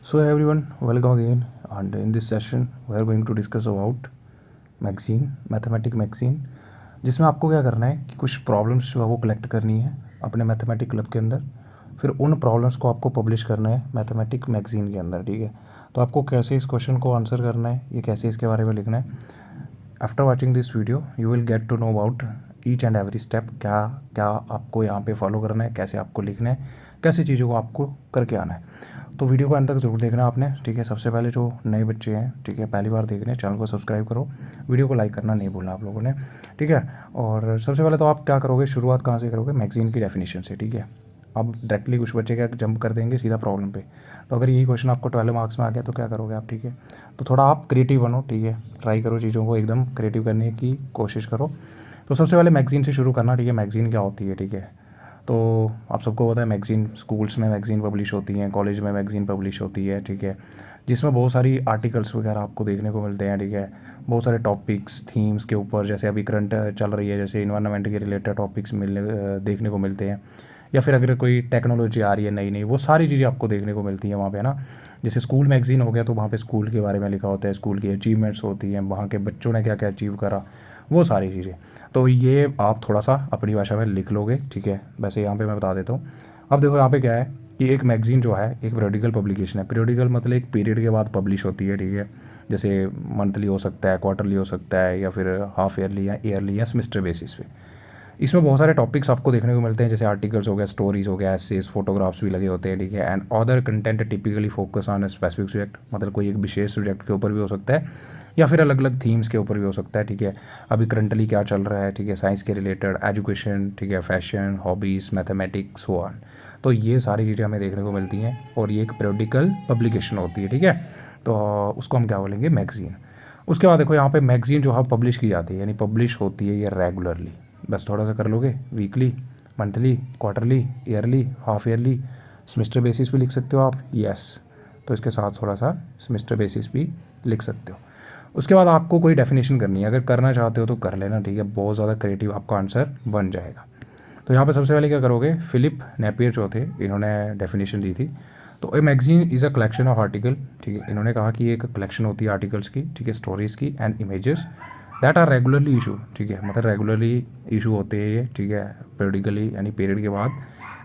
So hey everyone, welcome again. And in this session, we are going to discuss about magazine, mathematic magazine, जिसमें आपको क्या करना है कि कुछ प्रॉब्लम्स जो है वो कलेक्ट करनी है अपने मैथमेटिक क्लब के अंदर। फिर उन प्रॉब्लम्स को आपको पब्लिश करना है मैथमेटिक मैगज़ीन के अंदर, ठीक है। तो आपको कैसे इस क्वेश्चन को आंसर करना है, ये कैसे इसके बारे में लिखना है। After watching this video you will get to know about each and every step, क्या क्या आपको यहाँ पे फॉलो करना है, कैसे आपको लिखना है, कैसे चीज़ों को आपको करके आना है। तो वीडियो को अंत तक ज़रूर देखना आपने, ठीक है। सबसे पहले जो नए बच्चे हैं, ठीक है, पहली बार देख रहे हैं, चैनल को सब्सक्राइब करो, वीडियो को लाइक करना नहीं भूलना आप लोगों ने, ठीक है। और सबसे पहले तो आप क्या करोगे, शुरुआत कहाँ से करोगे, मैगज़ीन की डेफिनेशन से, ठीक है। अब डायरेक्टली कुछ बच्चे क्या जंप कर देंगे सीधा प्रॉब्लम पे। तो अगर यही क्वेश्चन आपको 12 मार्क्स में आ गया तो क्या करोगे आप, ठीक है। तो थोड़ा आप क्रिएटिव बनो, ठीक है, ट्राई करो चीज़ों को एकदम क्रिएटिव करने की कोशिश करो। तो सबसे पहले मैगज़ीन से शुरू करना, ठीक है। मैगज़ीन क्या होती है, ठीक है। तो आप सबको पता है मैगज़ीन, स्कूल्स में मैगज़ीन पब्लिश होती हैं, कॉलेज में मैगज़ीन पब्लिश होती है, ठीक है, जिसमें बहुत सारी आर्टिकल्स वगैरह आपको देखने को मिलते हैं, ठीक है। बहुत सारे टॉपिक्स थीम्स के ऊपर, जैसे अभी करंट चल रही है, जैसे इन्वायरमेंट के रिलेटेड टॉपिक्स देखने को मिलते हैं। या फिर अगर कोई टेक्नोलॉजी आ रही है नई नई, वो सारी चीज़ें आपको देखने को मिलती हैं वहाँ पे ना। जैसे स्कूल मैगज़ीन हो गया तो वहाँ पे स्कूल के बारे में लिखा होता है, स्कूल की अचीवमेंट्स होती हैं, वहाँ के बच्चों ने क्या क्या अचीव करा, वो सारी चीज़ें। तो ये आप थोड़ा सा अपनी भाषा में लिख लोगे, ठीक है। वैसे यहाँ पे मैं बता देता हूँ। अब देखो यहाँ पे क्या है कि एक मैगज़ीन जो है एक पीरियडिकल पब्लिकेशन है। पीरियडिकल मतलब एक पीरियड के बाद पब्लिश होती है, ठीक है। जैसे मंथली हो सकता है, क्वार्टरली हो सकता है, या फिर हाफ ईयरली या ईयरली या सेमेस्टर बेसिस पे। इसमें बहुत सारे टॉपिक्स आपको देखने को मिलते हैं, जैसे आर्टिकल्स हो गया, स्टोरीज हो गया, एसेस, फोटोग्राफ्स भी लगे होते हैं, ठीक है। And other content typically focus on specific subject, मतलब कोई एक विशेष सब्जेक्ट के ऊपर भी हो सकता है, या फिर अलग अलग थीम्स के ऊपर भी हो सकता है, ठीक है। अभी करंटली क्या चल रहा है, ठीक है, साइंस के रिलेटेड, एजुकेशन, ठीक है, fashion, hobbies, mathematics, so on. तो ये सारी चीज़ें हमें देखने को मिलती हैं और ये एक पीरियडिकल पब्लिकेशन होती है, ठीक है। तो उसको हम क्या बोलेंगे, मैगज़ीन। उसके बाद देखो यहाँ पे मैगज़ीन जो है पब्लिश की जाती है, यानी पब्लिश होती है ये रेगुलरली। बस थोड़ा सा कर लोगे, weekly, monthly, quarterly, yearly, half yearly, semester basis भी लिख सकते हो आप, यस। तो इसके साथ थोड़ा सा सेमेस्टर बेसिस भी लिख सकते हो। उसके बाद आपको कोई डेफिनेशन करनी है, अगर करना चाहते हो तो कर लेना, ठीक है। बहुत ज़्यादा क्रिएटिव आपका आंसर बन जाएगा। तो यहाँ पे सबसे पहले क्या करोगे, फिलिप नेपियर जो थे, इन्होंने डेफिनेशन दी थी। तो a magazine is a collection of article, ठीक है। इन्होंने कहा कि एक कलेक्शन होती है आर्टिकल्स की, ठीक है, स्टोरीज़ की and images that are regularly issue, ठीक है, मतलब रेगुलरली इशू होते हैं ये, ठीक है, पीरियडिकली यानी पीरियड के बाद।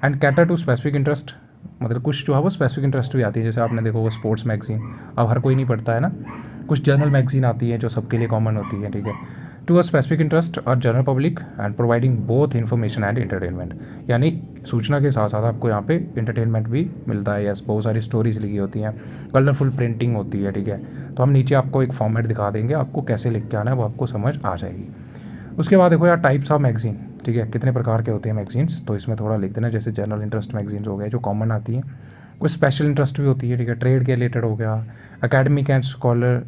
And cater to specific interest, मतलब कुछ जो है वो स्पेसिफिक इंटरेस्ट भी आती है, जैसे आपने देखो वो स्पोर्ट्स मैगज़ीन, अब हर कोई नहीं पढ़ता है ना। कुछ जर्नल मैगज़ीन आती है जो सबके लिए कॉमन होती है, ठीक है। टू अ स्पेसिफिक इंटरेस्ट और general public and providing both information and entertainment, यानी सूचना के साथ साथ आपको यहाँ पे इंटरटेनमेंट भी मिलता है। यस, बहुत सारी स्टोरीज लिखी होती हैं, कलरफुल प्रिंटिंग होती है, ठीक है। तो हम नीचे आपको एक फॉर्मेट दिखा देंगे, आपको कैसे लिख के आना है वो आपको समझ आ जाएगी। उसके बाद देखो यार टाइप्स ऑफ मैगज़ीन, ठीक है, कितने प्रकार के होते हैं मैगज़ीन्स, तो इसमें थोड़ा लिख देना। जैसे जनरल इंटरेस्ट मैगज़ीन्स हो गए जो कॉमन आती हैं, कुछ स्पेशल इंटरेस्ट भी होती है, ठीक है, ट्रेड के रिलेटेड हो गया, academic and scholar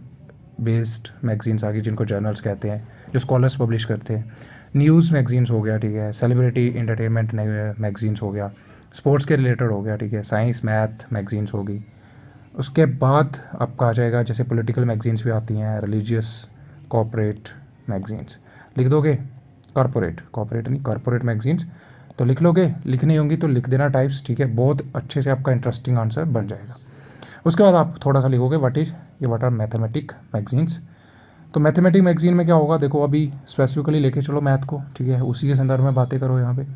based magazines आ गई जिनको जर्नल्स कहते हैं, जो स्कॉलर्स पब्लिश करते हैं। न्यूज़ मैगज़ीन्स हो गया, ठीक है, सेलिब्रिटी इंटरटेनमेंट मैगज़ीन्स हो गया, स्पोर्ट्स के रिलेटेड हो गया, ठीक है, साइंस मैथ मैगज़ीन्स होगी। उसके बाद आपका आ जाएगा जैसे पॉलिटिकल मैगज़ीन्स भी आती हैं, रिलीजियस, कॉर्पोरेट मैगज़ीन्स। लिख दोगे कॉर्पोरेट, कॉर्पोरेट नहीं, कॉर्पोरेट मैगज़ीन्स। तो लिख लोगे, लिखनी होंगी तो लिख देना टाइप्स, ठीक है, बहुत अच्छे से आपका इंटरेस्टिंग आंसर बन जाएगा। उसके बाद आप थोड़ा सा लिखोगे व्हाट आर मैथमेटिक मैगज़ीन्स। तो मैथमेटिक मैगज़ीन में क्या होगा, देखो अभी स्पेसिफिकली लेके चलो मैथ को, ठीक है, उसी के संदर्भ में बातें करो यहाँ पे।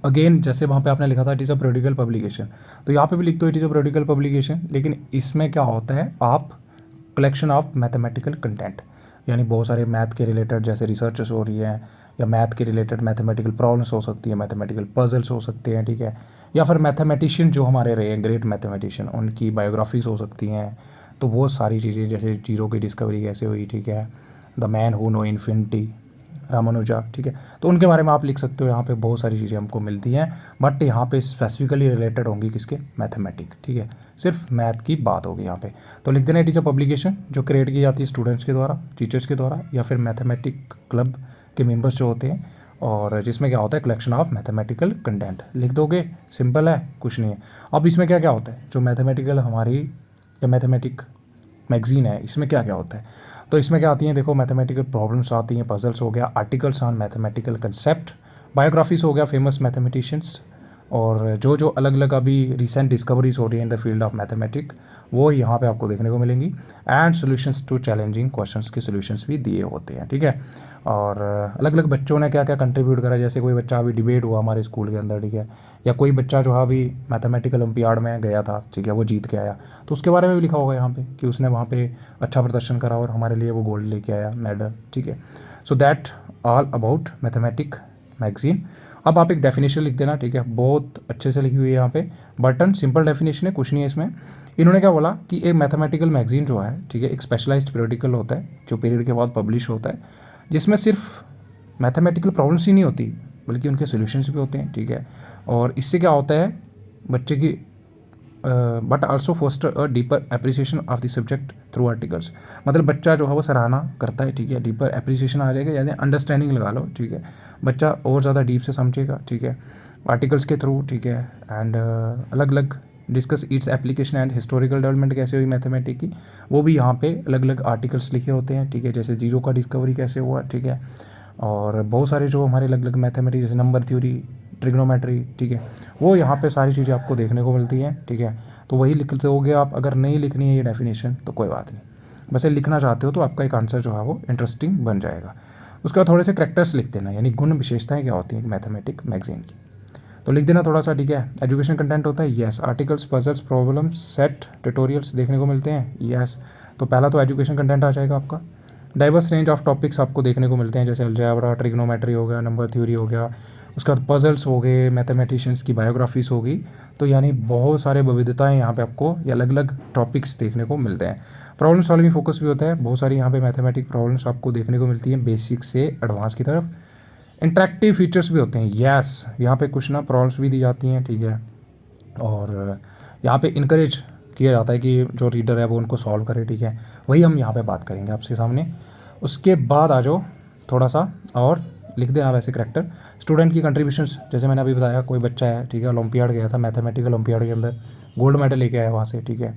अगेन जैसे वहाँ पे आपने लिखा था it is a periodical publication, तो यहाँ पे भी लिख दो it is a periodical publication, लेकिन इसमें क्या होता है, आप कलेक्शन ऑफ मैथमेटिकल कंटेंट, यानी बहुत सारे मैथ के रिलेटेड जैसे रिसर्चेस हो रही हैं, या मैथ के रिलेटेड मैथमेटिकल प्रॉब्लम्स हो सकती है, मैथमेटिकल पजल्स हो सकते हैं, ठीक है, या फिर मैथमेटिशियन जो हमारे रहे हैं ग्रेट मैथमेटिशियन, उनकी बायोग्राफीज हो सकती हैं। तो वो सारी चीज़ें, जैसे जीरो की डिस्कवरी कैसे हुई, ठीक है, the man who know infinity, Ramanuja, ठीक है। तो उनके बारे में आप लिख सकते हो, यहाँ पे बहुत सारी चीज़ें हमको मिलती हैं, बट यहाँ पे स्पेसिफिकली रिलेटेड होंगी किसके, मैथमेटिक, ठीक है, सिर्फ मैथ की बात होगी यहाँ पे। तो लिख देना इट इज़ अ पब्लिकेशन जो क्रिएट की जाती है स्टूडेंट्स के द्वारा, टीचर्स के द्वारा, या फिर मैथमेटिक क्लब के मेंबर्स जो होते हैं, और जिसमें क्या होता है, कलेक्शन ऑफ मैथमेटिकल कंटेंट लिख दोगे, सिंपल है, कुछ नहीं है। अब इसमें क्या क्या होता है, जो मैथमेटिकल हमारी या मैथमेटिक मैगज़ीन है, इसमें क्या क्या होता है। तो इसमें क्या आती हैं, देखो मैथमेटिकल प्रॉब्लम्स आती हैं, पजल्स हो गया, articles on mathematical concept, biographies हो गया फेमस मैथमेटिशियंस, और जो जो अलग अलग अभी रिसेंट डिस्कवरीज हो रही है in the field of mathematic वो यहाँ पे आपको देखने को मिलेंगी। And solutions to challenging questions के सॉल्यूशंस भी दिए होते हैं, ठीक है। और अलग अलग बच्चों ने क्या क्या कंट्रीब्यूट करा, जैसे कोई बच्चा अभी डिबेट हुआ हमारे स्कूल के अंदर, ठीक है, या कोई बच्चा जो है अभी मैथमेटिकल ओलंपियाड में गया था, ठीक है, वो जीत के आया, तो उसके बारे में भी लिखा होगा यहाँ पे कि उसने वहाँ पे अच्छा प्रदर्शन करा और हमारे लिए वो गोल्ड लेके आया, मेडल, ठीक है। So that all about mathematic magazine. अब आप एक डेफिनेशन लिख देना, ठीक है, बहुत अच्छे से लिखी हुई है यहाँ पे। बटन सिंपल डेफिनेशन है, कुछ नहीं है इसमें। इन्होंने क्या बोला कि एक मैथमेटिकल मैगजीन जो है, ठीक है, एक स्पेशलाइज्ड पीरियडिकल होता है जो पीरियड के बाद पब्लिश होता है, जिसमें सिर्फ मैथमेटिकल प्रॉब्लम्स ही नहीं होती बल्कि उनके सॉल्यूशंस भी होते हैं, ठीक है। और इससे क्या होता है बच्चे की but also foster a deeper appreciation of the subject through articles. मतलब बच्चा जो है वो सराहना करता है, ठीक है, डीपर एप्रिसिएशन आ जाएगा, यानी अंडरस्टैंडिंग लगा लो, ठीक है, बच्चा और ज़्यादा डीप से समझेगा, ठीक है, आर्टिकल्स के थ्रू, ठीक है। एंड अलग अलग discuss its application and historical development कैसे हुई मैथमेटिक की, वो भी यहाँ पे अलग अलग आर्टिकल्स लिखे होते हैं, ठीक है, जैसे जीरो का डिस्कवरी कैसे हुआ, ठीक है। और बहुत सारे जो हमारे अलग अलग मैथमेटिक्स जैसे नंबर थ्योरी, ट्रिग्नोमेट्री, ठीक है, वो यहाँ पे सारी चीज़ें आपको देखने को मिलती हैं, ठीक है। तो वही लिखते होगे आप, अगर नहीं लिखनी है ये डेफिनेशन तो कोई बात नहीं, बस ये लिखना चाहते हो तो आपका एक आंसर जो है वो इंटरेस्टिंग बन जाएगा। उसके बाद थोड़े से करेक्टर्स लिख देना, यानी गुण विशेषताएं क्या होती हैं मैथमेटिक मैगजीन की, तो लिख देना थोड़ा सा, ठीक है। एजुकेशन कंटेंट होता है, yes. Articles, puzzles, problems, set, tutorials देखने को मिलते हैं, यस। तो पहला तो एजुकेशन कंटेंट आ जाएगा आपका। डाइवर्स रेंज ऑफ टॉपिक्स आपको देखने को मिलते हैं, जैसे अलजेब्रा, ट्रिग्नोमेट्री हो गया, नंबर थ्योरी हो गया, उसके बाद पजल्स हो गए, मैथमेटिशियंस की बायोग्राफीज होगी। तो यानी बहुत सारे विविधताएं यहाँ पे आपको ये अलग अलग टॉपिक्स देखने को मिलते हैं। प्रॉब्लम सॉल्विंग फोकस भी होता है, बहुत सारी यहाँ पे मैथमेटिक प्रॉब्लम्स आपको देखने को मिलती हैं बेसिक से एडवांस की तरफ। इंटरेक्टिव फीचर्स भी होते हैं, यस, यहाँ पे कुछ ना प्रॉब्लम्स भी दी जाती हैं, ठीक है। और यहाँ पे इनकरेज किया जाता है कि जो रीडर है वो उनको सॉल्व करे, ठीक है, वही हम यहाँ पे बात करेंगे आपके सामने। उसके बाद आ जाओ थोड़ा सा और लिख देना वैसे करेक्टर। स्टूडेंट की कंट्रीब्यूशंस, जैसे मैंने अभी बताया, कोई बच्चा है, ठीक है, ओलंपियाड गया था, मैथमेटिकल ओलंपियाड के अंदर गोल्ड मेडल लेके आया वहाँ से, ठीक है,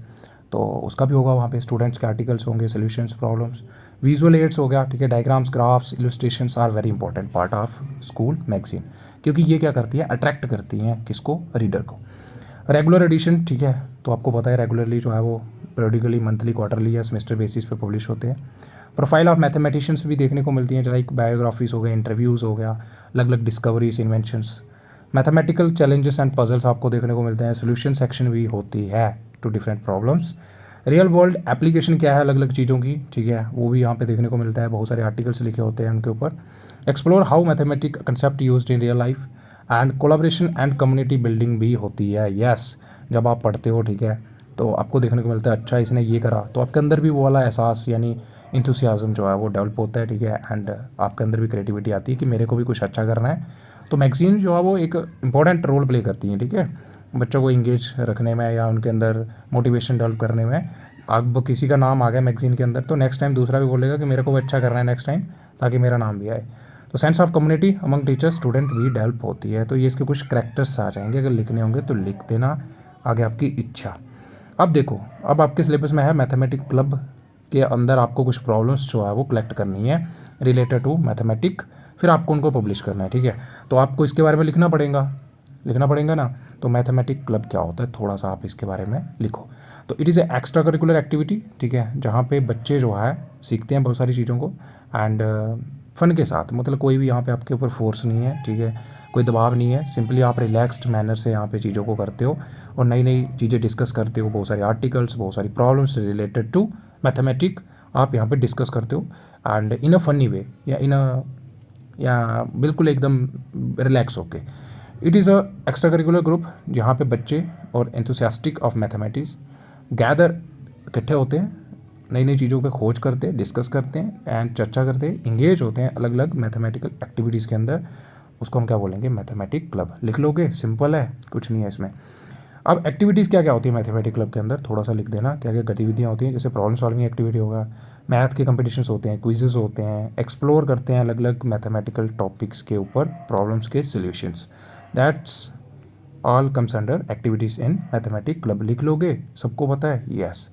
तो उसका भी होगा वहाँ पे। स्टूडेंट्स के आर्टिकल्स होंगे, सोल्यूशंस, प्रॉब्लम्स, विजुअल एड्स हो गया, ठीक है, diagrams, graphs, illustrations are very important part of school magazine, क्योंकि ये क्या करती है, अट्रैक्ट करती हैं किसको, रीडर को। रेगुलर एडिशन, ठीक है, तो आपको पता है रेगुलरली जो है वो पीरियडिकली, मंथली, क्वार्टरली या सेमेस्टर बेसिस पे पब्लिश होते हैं। प्रोफाइल ऑफ मैथमेटिशियंस भी देखने को मिलती हैं, लाइक बायोग्राफीज हो गए, इंटरव्यूज़ हो गया, अलग अलग discoveries, inventions, mathematical challenges and puzzles आपको देखने को मिलते हैं। सोल्यूशन सेक्शन भी होती है to different problems. Real world application क्या है अलग अलग चीज़ों की, ठीक है, वो भी यहाँ पे देखने को मिलता है, बहुत सारे आर्टिकल्स लिखे होते हैं उनके ऊपर। Explore how mathematic concept used in real life and collaboration and community building भी होती है, यस। जब आप पढ़ते हो, ठीक है, तो आपको देखने को मिलता है अच्छा इसने ये करा, तो आपके अंदर भी वो वाला एहसास यानी इंथुसियाज्म जो है वो डेवलप होता है, ठीक है। एंड आपके अंदर भी क्रिएटिविटी आती है कि मेरे को भी कुछ अच्छा करना है। तो मैगजीन जो है वो एक इंपॉर्टेंट रोल प्ले करती हैं, ठीक है, बच्चों को इंगेज रखने में या उनके अंदर मोटिवेशन डेवलप करने में। अब किसी का नाम आ गया मैगजीन के अंदर तो नेक्स्ट टाइम दूसरा भी बोलेगा कि मेरे को भी अच्छा करना है नेक्स्ट टाइम, ताकि मेरा नाम भी आए। तो sense of community among teacher student भी डेवलप होती है। तो ये इसके कुछ करैक्टर्स आ जाएंगे, अगर लिखने होंगे तो लिख देना, आगे आपकी इच्छा। अब देखो, अब आपके सिलेबस में है मैथमेटिक क्लब के अंदर आपको कुछ प्रॉब्लम्स जो है वो कलेक्ट करनी है रिलेटेड टू मैथमेटिक, फिर आपको उनको पब्लिश करना है, ठीक है। तो आपको इसके बारे में लिखना पड़ेगा ना। तो मैथमेटिक क्लब क्या होता है, थोड़ा सा आप इसके बारे में लिखो। तो it is a extra curricular activity, ठीक है, जहाँ पे बच्चे जो है सीखते हैं बहुत सारी चीज़ों को एंड फ़न के साथ, मतलब कोई भी यहाँ पे आपके ऊपर फोर्स नहीं है, ठीक है, कोई दबाव नहीं है, सिंपली आप रिलैक्स्ड मैनर से यहाँ पे चीज़ों को करते हो और नई नई चीज़ें डिस्कस करते हो, बहुत सारे आर्टिकल्स, बहुत सारी प्रॉब्लम्स रिलेटेड टू मैथमेटिक आप यहाँ पे डिस्कस करते हो and in a funny way या बिल्कुल एकदम रिलैक्स होके। It is a extra curricular group जहाँ पे बच्चे और एंथुसियास्टिक ऑफ मैथमेटिक्स गैदर इकट्ठे होते हैं, नई नई चीज़ों पे खोज करते हैं, डिस्कस करते हैं एंड चर्चा करते हैं, इंगेज होते हैं अलग अलग मैथमेटिकल एक्टिविटीज़ के अंदर। उसको हम क्या बोलेंगे, मैथमेटिक क्लब। लिख लोगे, सिंपल है, कुछ नहीं है इसमें। अब एक्टिविटीज़ क्या क्या होती है मैथमेटिक क्लब के अंदर, थोड़ा सा लिख देना क्या क्या गतिविधियाँ होती हैं। जैसे प्रॉब्लम सॉल्विंग एक्टिविटी होगा, मैथ के कंपटीशंस होते हैं, क्विजेज़ होते हैं, एक्सप्लोर करते हैं अलग अलग मैथमेटिकल टॉपिक्स के ऊपर प्रॉब्लम्स के solutions. That's all comes under activities in mathematic club. लिख लोगे, सबको पता है, यस।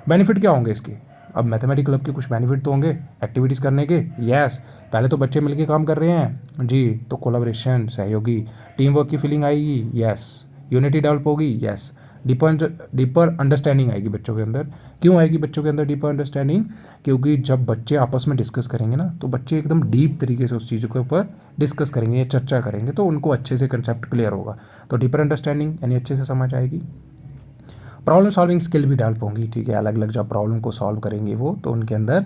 बेनिफिट क्या होंगे इसके, अब मैथमेटिक क्लब के कुछ बेनिफिट तो होंगे एक्टिविटीज़ करने के। यस, पहले तो बच्चे मिलके काम कर रहे हैं जी, तो कोलाब्रेशन, सहयोगी, टीम वर्क की फीलिंग आएगी। यस, यूनिटी डेवलप होगी। यस, डीपर अंडरस्टैंडिंग आएगी बच्चों के अंदर। क्यों आएगी बच्चों के अंदर डीपर अंडरस्टैंडिंग? क्योंकि जब बच्चे आपस में डिस्कस करेंगे ना, तो बच्चे एकदम डीप तरीके से उस चीज़ के ऊपर डिस्कस करेंगे या चर्चा करेंगे, तो उनको अच्छे से कंसेप्ट क्लियर होगा। तो डीपर अंडरस्टैंडिंग यानी अच्छे से समझ आएगी। प्रॉब्लम सॉल्विंग स्किल भी डेवलप होंगी, ठीक है। अलग अलग जब प्रॉब्लम को सॉल्व करेंगे वो, तो उनके अंदर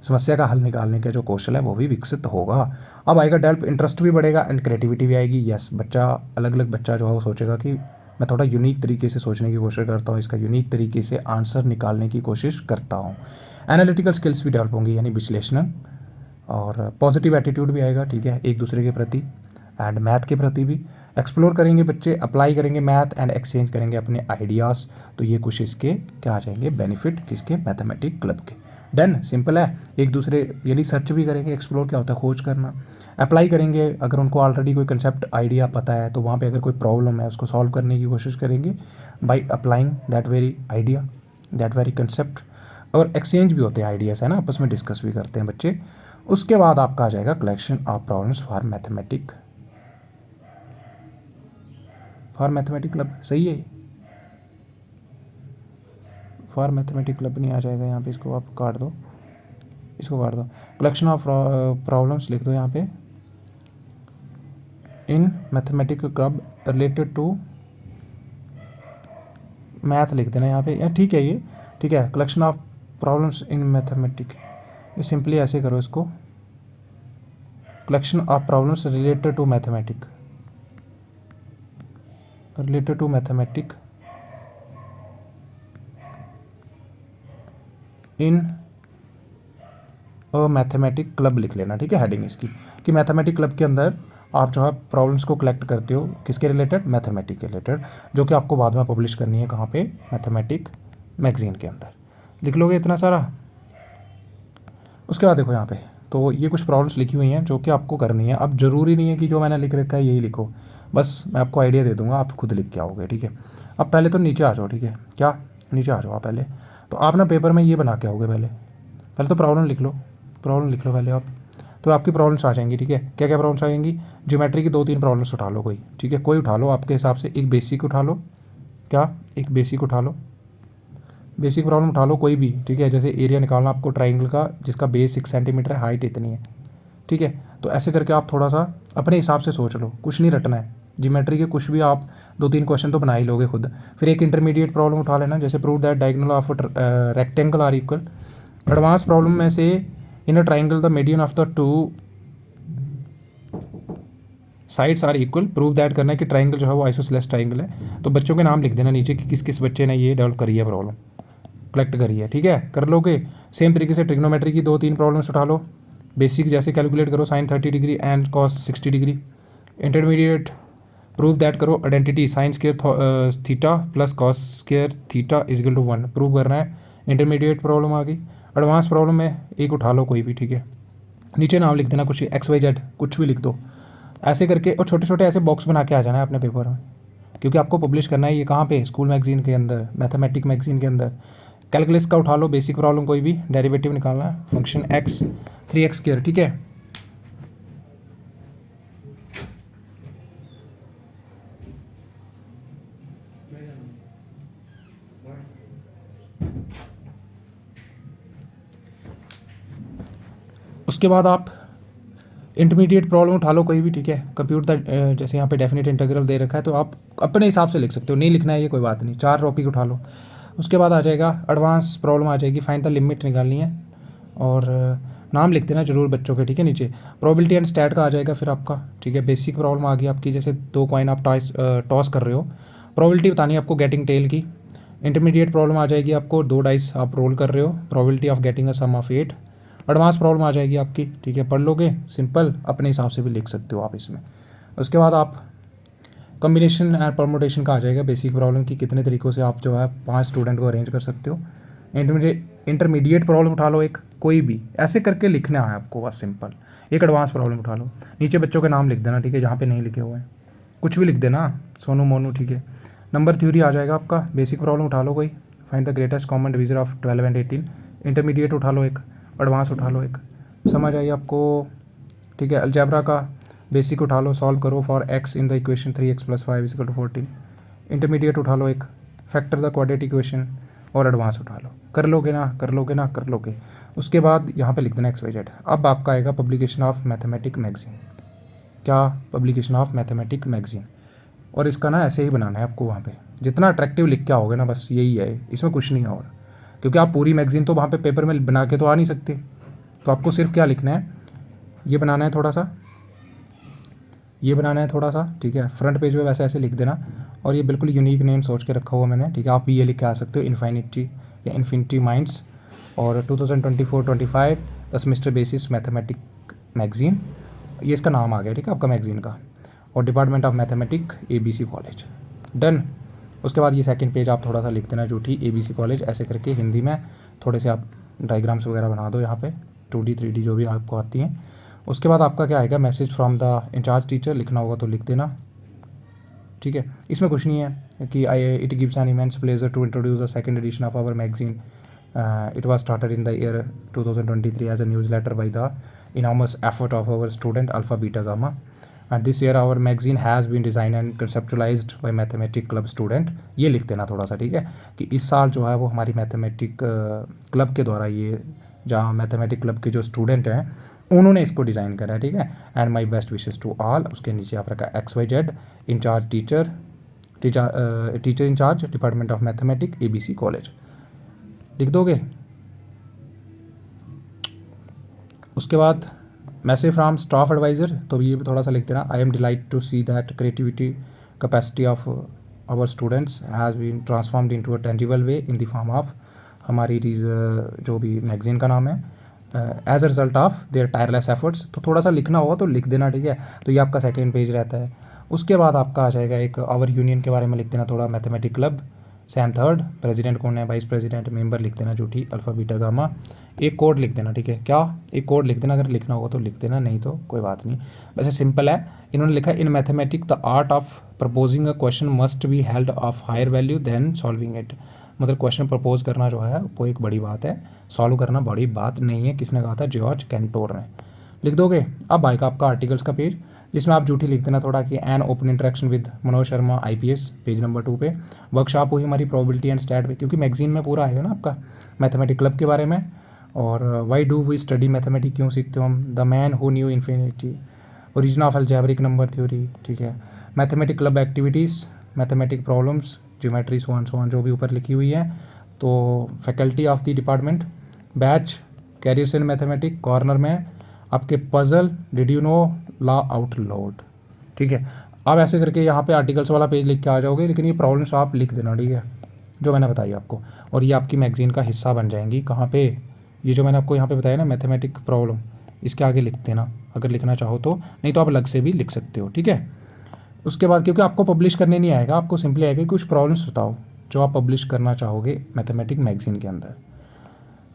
समस्या का हल निकालने का जो कौशल है वो भी विकसित होगा। अब आएगा डेवलप, इंटरेस्ट भी बढ़ेगा एंड क्रिएटिविटी भी आएगी। यस, बच्चा अलग अलग बच्चा जो है वो सोचेगा कि मैं थोड़ा यूनिक तरीके से सोचने की कोशिश करता हूँ, इसका यूनिक तरीके से आंसर निकालने की कोशिश करता हूँ। एनालिटिकल स्किल्स भी डेवलप होंगी, यानी विश्लेषण, और पॉजिटिव एटीट्यूड भी आएगा, ठीक है, एक दूसरे के प्रति एंड मैथ के प्रति भी। एक्सप्लोर करेंगे बच्चे, अप्लाई करेंगे मैथ एंड एक्सचेंज करेंगे अपने आइडियाज़। तो ये कुछ इसके क्या आ जाएंगे बेनिफिट किसके? मैथमेटिक क्लब के। देन सिंपल है, एक दूसरे यानी सर्च भी करेंगे, एक्सप्लोर क्या होता है, खोज करना। अप्लाई करेंगे, अगर उनको ऑलरेडी कोई कंसेप्ट आइडिया पता है तो वहाँ पे अगर कोई प्रॉब्लम है उसको सॉल्व करने की कोशिश करेंगे by applying that very idea, that very concept. और एक्सचेंज भी होते हैं आइडियाज़, है ना, आपस में डिस्कस भी करते हैं बच्चे। उसके बाद आपका आ जाएगा collection of problems for mathematic club. सही है, फॉर मैथमेटिक क्लब नहीं आ जाएगा यहाँ पे, इसको आप काट दो, इसको काट दो। कलेक्शन ऑफ प्रॉब्लम्स लिख दो यहाँ पे, in mathematic club related to math लिख देना यहाँ पे, या ठीक है ये, ठीक है। Collection of problems in mathematic, ये सिंपली ऐसे करो इसको, collection of problems related to mathematic, related to mathematic in mathematic club लिख लेना, ठीक है, हेडिंग इसकी, कि मैथमेटिक क्लब के अंदर आप जो है प्रॉब्लम्स को कलेक्ट करते हो, किसके रिलेटेड? मैथमेटिक के रिलेटेड, जो कि आपको बाद में पब्लिश करनी है कहाँ पे? मैथमेटिक मैगजीन के अंदर। लिख लोगे इतना सारा। उसके बाद देखो यहाँ पे, तो ये कुछ प्रॉब्लम्स लिखी हुई हैं जो कि आपको करनी है। अब ज़रूरी नहीं है कि जो मैंने लिख रखा है यही लिखो, बस मैं आपको आइडिया दे दूंगा, आप खुद लिख के आओगे, ठीक है। अब पहले तो नीचे आ जाओ, ठीक है, क्या नीचे आ जाओ आप पहले। तो आप ना पेपर में ये बना के आओगे, पहले पहले तो प्रॉब्लम लिख लो, प्रॉब्लम लिख लो पहले आप। तो आपकी प्रॉब्लम्स आ जाएंगी, ठीक है। क्या क्या प्रॉब्लम्स आ जाएंगी? ज्योमेट्री की 2-3 प्रॉब्लम्स उठा लो कोई, ठीक है, कोई उठा लो आपके हिसाब से। एक बेसिक उठा लो, क्या, एक बेसिक उठा लो, बेसिक प्रॉब्लम उठा लो कोई भी, ठीक है। जैसे एरिया निकालना आपको ट्राइंगल का, जिसका बेस 6 सेंटीमीटर है, हाइट इतनी है, ठीक है। तो ऐसे करके आप थोड़ा सा अपने हिसाब से सोच लो, कुछ नहीं रटना है। ज्योमेट्री के कुछ भी आप 2-3 क्वेश्चन तो बना ही लोगे खुद। फिर एक इंटरमीडिएट प्रॉब्लम उठा लेना, जैसे prove that diagonal of rectangle are equal. Advance problem में से in a triangle the median of the 2 sides are equal, prove that करना है कि ट्राइंगल जो है वो आइसोसेलेस ट्राइंगल है। तो बच्चों के नाम लिख देना नीचे कि किस किस बच्चे ने ये डेवलप करी है, प्रॉब्लम कलेक्ट करी है, ठीक है, कर लोगे। सेम तरीके से ट्रिग्नोमेट्री की 2-3 प्रॉब्लम्स उठा लो, बेसिक जैसे कैलकुलेट करो sine 30 degree and cos 60 degree. Intermediate prove that करो identity sine square theta plus cos square theta is equal to 1, prove करना है। इंटरमीडिएट प्रॉब्लम आ गई। एडवांस प्रॉब्लम में एक उठा लो कोई भी, ठीक है, नीचे नाम लिख देना कुछ XYZ, कुछ भी लिख दो ऐसे करके, और छोटे छोटे ऐसे बॉक्स बना के आ जाना है अपने पेपर में, क्योंकि आपको पब्लिश करना है ये कहाँ पे? स्कूल मैगजीन के अंदर, मैथमेटिक मैगजीन के अंदर। कैलकुलस का उठा लो, बेसिक प्रॉब्लम कोई भी, डेरिवेटिव निकालना है, फंक्शन x 3x स्क्वायर, ठीक है। उसके बाद आप इंटरमीडिएट प्रॉब्लम उठा लो कोई भी, ठीक है। कंप्यूट द जैसे यहाँ पे डेफिनेट इंटीग्रल दे रखा है, तो आप अपने हिसाब से लिख सकते हो, नहीं लिखना है ये कोई बात नहीं। 4 टॉपिक उठा लो। उसके बाद आ जाएगा एडवांस प्रॉब्लम आ जाएगी, फाइंड द लिमिट निकालनी है, और नाम लिख देना जरूर बच्चों के, ठीक है, नीचे। प्रोबेबिलिटी एंड स्टैट का आ जाएगा फिर आपका, ठीक है। बेसिक प्रॉब्लम आ गई आपकी, जैसे 2 कॉइन आप टॉस कर रहे हो, प्रोबेबिलिटी बतानी है आपको गेटिंग टेल की। इंटरमीडिएट प्रॉब्लम आ जाएगी आपको, 2 डाइस आप रोल कर रहे हो, probability of getting a sum of 8। Advance problem आ जाएगी आपकी, ठीक है, पढ़ लोगे, सिंपल, अपने हिसाब से भी लिख सकते हो आप इसमें। उसके बाद आप कॉम्बिनेशन एंड परमुटेशन का आ जाएगा, बेसिक प्रॉब्लम की कितने तरीक़ों से आप जो है 5 स्टूडेंट को अरेंज कर सकते हो। इंटरमीडिएट प्रॉब्लम उठा लो एक कोई भी, ऐसे करके लिखना है आपको बस, सिंपल। एक एडवांस प्रॉब्लम उठा लो, नीचे बच्चों के नाम लिख देना, ठीक है, जहाँ पे नहीं लिखे हुए हैं कुछ भी लिख देना, सोनू मोनू, ठीक है। नंबर थ्योरी आ जाएगा आपका, बेसिक प्रॉब्लम उठा लो कोई, find the greatest common divisor of 12 and 18, intermediate उठा लो एक, एडवांस उठा लो एक, समझ आई आपको, ठीक है। अलजेब्रा का बेसिक उठा लो, सॉल्व करो for x in the equation 3x + 5 = 14। Intermediate उठा लो एक, फैक्टर द क्वाड्रेटिक इक्वेशन, और एडवांस उठा लो। कर लोगे ना, कर लोगे ना, कर लोगे। उसके बाद यहाँ पे लिख देना XYZ। अब आपका आएगा पब्लिकेशन ऑफ मैथमेटिक मैगजीन। क्या? Publication of mathematic magazine. और इसका ना ऐसे ही बनाना है आपको, वहाँ पे जितना अट्रैक्टिव लिख के आओगे ना, बस यही है, इसमें कुछ नहीं है और, क्योंकि आप पूरी मैगजीन तो वहाँ पे पेपर में बना के तो आ नहीं सकते। तो आपको सिर्फ क्या लिखना है, ये बनाना है थोड़ा सा, ये बनाना है थोड़ा सा, ठीक है। फ्रंट पेज पे वैसे ऐसे लिख देना, और ये बिल्कुल यूनिक नेम सोच के रखा हुआ मैंने, ठीक है। आप भी ये लिख के आ सकते हो, इन्फिनिटी या इन्फिनिटी माइंड्स, और 2024-25 the semester basis mathematic magazine, ये इसका नाम आ गया, ठीक है, आपका मैगजीन का। और department of mathematic ABC college, done. उसके बाद ये सेकंड पेज आप थोड़ा सा लिख देना जूठी ABC कॉलेज ऐसे करके, हिंदी में थोड़े से आप डायग्राम्स वगैरह बना दो यहाँ पे, 2D 3D जो भी आपको आती हैं। उसके बाद आपका क्या आएगा, message from the incharge teacher, लिखना होगा तो लिख देना, ठीक है। इसमें कुछ नहीं है कि it gives an immense pleasure to introduce the second edition of our magazine. It was started in the year 2023 as a newsletter by the enormous effort of our student Alpha Beta Gamma, and this year our magazine has been designed and conceptualized by mathematic club student. ये लिख देना थोड़ा सा, ठीक है, कि इस साल जो है वो हमारी मैथमेटिक क्लब के द्वारा, ये जहाँ मैथमेटिक क्लब के जो स्टूडेंट हैं उन्होंने इसको डिज़ाइन करा है, ठीक है। And my best wishes to all, उसके नीचे आप रखा XYZ incharge teacher incharge department of mathematic ABC college, लिख दोगे। उसके बाद मैसेज फ्रॉम स्टाफ एडवाइज़र, तो ये भी थोड़ा सा लिख देना, I am delight to see that creativity capacity of our students has been transformed into a tangible way in the form of, हमारी जो भी मैगजीन का नाम है, as a result of their tireless efforts. तो थोड़ा सा लिखना होगा तो लिख देना, ठीक है। तो ये आपका सेकेंड पेज रहता है। उसके बाद आपका आ जाएगा एक आवर यूनियन के बारे में लिख देना थोड़ा, mathematic club Sam third, president कौन है, वाइस प्रेसिडेंट, मेंबर लिख देना जूठी अल्फा बीटा गामा। एक कोड लिख देना, ठीक है, क्या, एक कोड लिख देना, अगर लिखना होगा तो लिख देना, नहीं तो कोई बात नहीं, वैसे सिंपल है। इन्होंने लिखा in mathematic the art of proposing a question must be held of higher value than solving it. मतलब क्वेश्चन प्रपोज करना जो है वो एक बड़ी बात है, सॉल्व करना बड़ी बात नहीं है। किसने कहा था? जॉर्ज कैंटोर ने। लिख दोगे। अब आएगा आपका आर्टिकल्स का पेज, जिसमें आप जूठी लिख देना थोड़ा कि an open interaction with Manoj Sharma IPS, page number 2 पे। वर्कशॉप हुई हमारी प्रोबेबिलिटी एंड स्टैट पे, क्योंकि मैगजीन में पूरा आएगा ना आपका मैथमेटिक क्लब के बारे में। और why do we study mathematic, क्यों सीखते हो हम, the man who knew infinity, origin of algebraic number theory, ठीक है। Mathematic club activities, mathematic problems, geometry, so on जो भी ऊपर लिखी हुई है। तो faculty of the department, batch, careers in mathematic, corner में आपके puzzle, did you know, laugh out loud, ठीक है। अब ऐसे करके यहाँ पे आर्टिकल्स वाला पेज लिख के आ जाओगे, लेकिन ये प्रॉब्लम्स आप लिख देना, ठीक है, जो मैंने बताई आपको। और ये आपकी मैगजीन का हिस्सा बन जाएंगी। कहाँ पे? ये जो मैंने आपको यहाँ पे बताया ना, मैथमेटिक प्रॉब्लम, इसके आगे लिख देना अगर लिखना चाहो तो, नहीं तो आप अलग से भी लिख सकते हो, ठीक है। उसके बाद क्योंकि आपको पब्लिश करने नहीं आएगा, आपको सिंपली आएगा कि कुछ प्रॉब्लम्स बताओ जो आप पब्लिश करना चाहोगे मैथमेटिक मैगजीन के अंदर,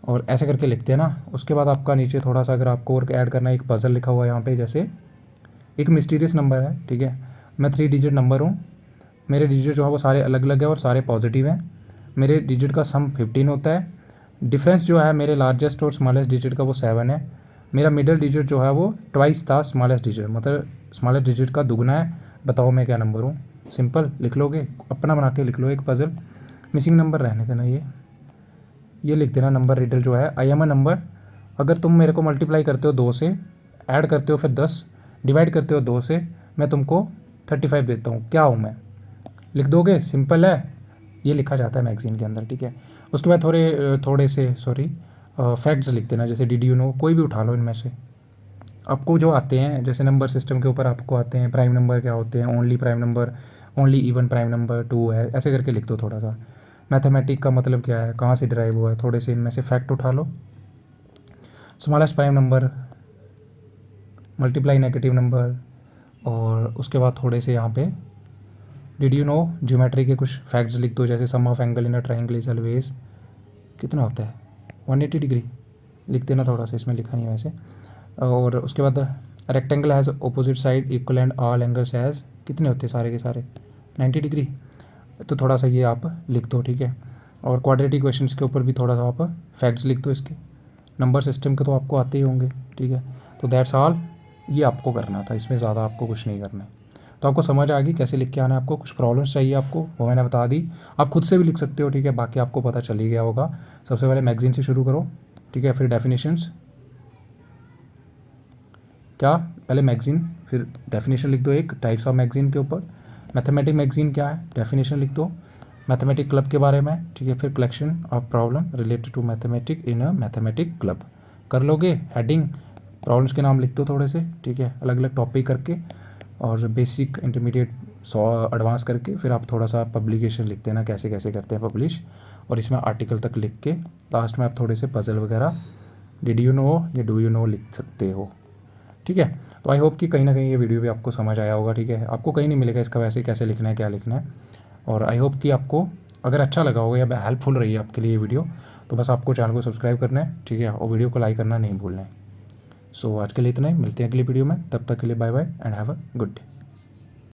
और ऐसे करके लिखते हैं ना। उसके बाद आपका नीचे थोड़ा सा अगर आपको और ऐड करना है, एक पजल लिखा हुआ है यहाँ पे, जैसे एक मिस्टीरियस नंबर है, ठीक है, मैं 3 डिजिट नंबर हूँ, मेरे डिजिट जो है वो सारे अलग अलग है और सारे पॉजिटिव हैं, मेरे डिजिट का सम 15 होता है, डिफरेंस जो है मेरे लार्जेस्ट और स्मॉलेस्ट डिजिट का वो 7 है, मेरा मिडल डिजिट जो है वो ट्वाइस था स्मॉलेस्ट डिजिट, मतलब स्मॉलेस्ट डिजिट का दुगना है, बताओ मैं क्या नंबर हूँ। सिंपल लिख लोगे, अपना बना के लिख लो एक पजल। मिसिंग नंबर रहने देना, ये लिख देना नंबर रिडल जो है, आई एम अ नंबर। अगर तुम मेरे को मल्टीप्लाई करते हो 2 से, ऐड करते हो फिर 10, डिवाइड करते हो 2 से, मैं तुमको 35 देता हूँ, क्या हूँ मैं? लिख दोगे, सिंपल है, ये लिखा जाता है मैगजीन के अंदर, ठीक है। उसके बाद थोड़े से फैक्ट्स लिख देना, जैसे डिड यू नो, कोई भी उठा लो इनमें से आपको जो आते हैं, जैसे नंबर सिस्टम के ऊपर आपको आते हैं, प्राइम नंबर क्या होते हैं, only prime number, only even prime number 2 है, ऐसे करके लिख दो थोड़ा सा। मैथमेटिक का मतलब क्या है, कहाँ से ड्राइव हुआ है, थोड़े से इनमें से फैक्ट उठा लो। Smallest prime number, multiply negative number, और उसके बाद थोड़े से यहाँ पे डिड यू नो ज्योमेट्री के कुछ फैक्ट्स लिख दो, जैसे sum of angle in a triangle is always कितना होता है, 180 डिग्री, लिख देना थोड़ा सा, इसमें लिखा नहीं है वैसे। और उसके बाद rectangle has opposite side equal and all angles has, कितने होते हैं सारे के सारे, 90 डिग्री, तो थोड़ा सा ये आप लिख दो, ठीक है। और क्वाड्रेटिक क्वेश्चंस के ऊपर भी थोड़ा सा आप फैक्ट्स लिख दो इसके। नंबर सिस्टम के तो आपको आते ही होंगे, ठीक है। तो दैट्स ऑल, ये आपको करना था, इसमें ज़्यादा आपको कुछ नहीं करना है। तो आपको समझ आ गई कैसे लिख के आना है आपको। कुछ प्रॉब्लम्स चाहिए आपको वो मैंने बता दी, आप खुद से भी लिख सकते हो, ठीक है। बाकी आपको पता चल ही गया होगा। सबसे पहले मैगज़ीन से शुरू करो, ठीक है। फिर डेफिनेशंस, क्या पहले मैगज़ीन फिर डेफिनेशन लिख दो एक टाइप्स ऑफ मैगज़ीन के ऊपर। मैथमेटिक मैगज़ीन क्या है, डेफिनेशन लिख दो। मैथमेटिक क्लब के बारे में, ठीक है। फिर collection of problem related to mathematic in a mathematic club कर लोगे। हेडिंग प्रॉब्लम्स के नाम लिख दो थोड़े से, ठीक है, अलग अलग टॉपिक करके, और बेसिक इंटरमीडिएट एडवांस करके। फिर आप थोड़ा सा पब्लिकेशन लिख देना, कैसे कैसे करते हैं पब्लिश, और इसमें आर्टिकल तक लिख के लास्ट में आप थोड़े से पजल वगैरह डिड यू नो या डू यू नो लिख सकते हो, ठीक है। तो आई होप कि कहीं ना कहीं ये वीडियो भी आपको समझ आया होगा, ठीक है। आपको कहीं नहीं मिलेगा इसका वैसे कैसे लिखना है, क्या लिखना है। और आई होप कि आपको अगर अच्छा लगा होगा या हेल्पफुल रही है आपके लिए ये वीडियो, तो बस आपको चैनल को सब्सक्राइब करना है, ठीक है, और वीडियो को लाइक करना नहीं भूलना है। सो आज के लिए इतना ही, मिलते हैं अगली वीडियो में, तब तक के लिए bye bye and have a good day.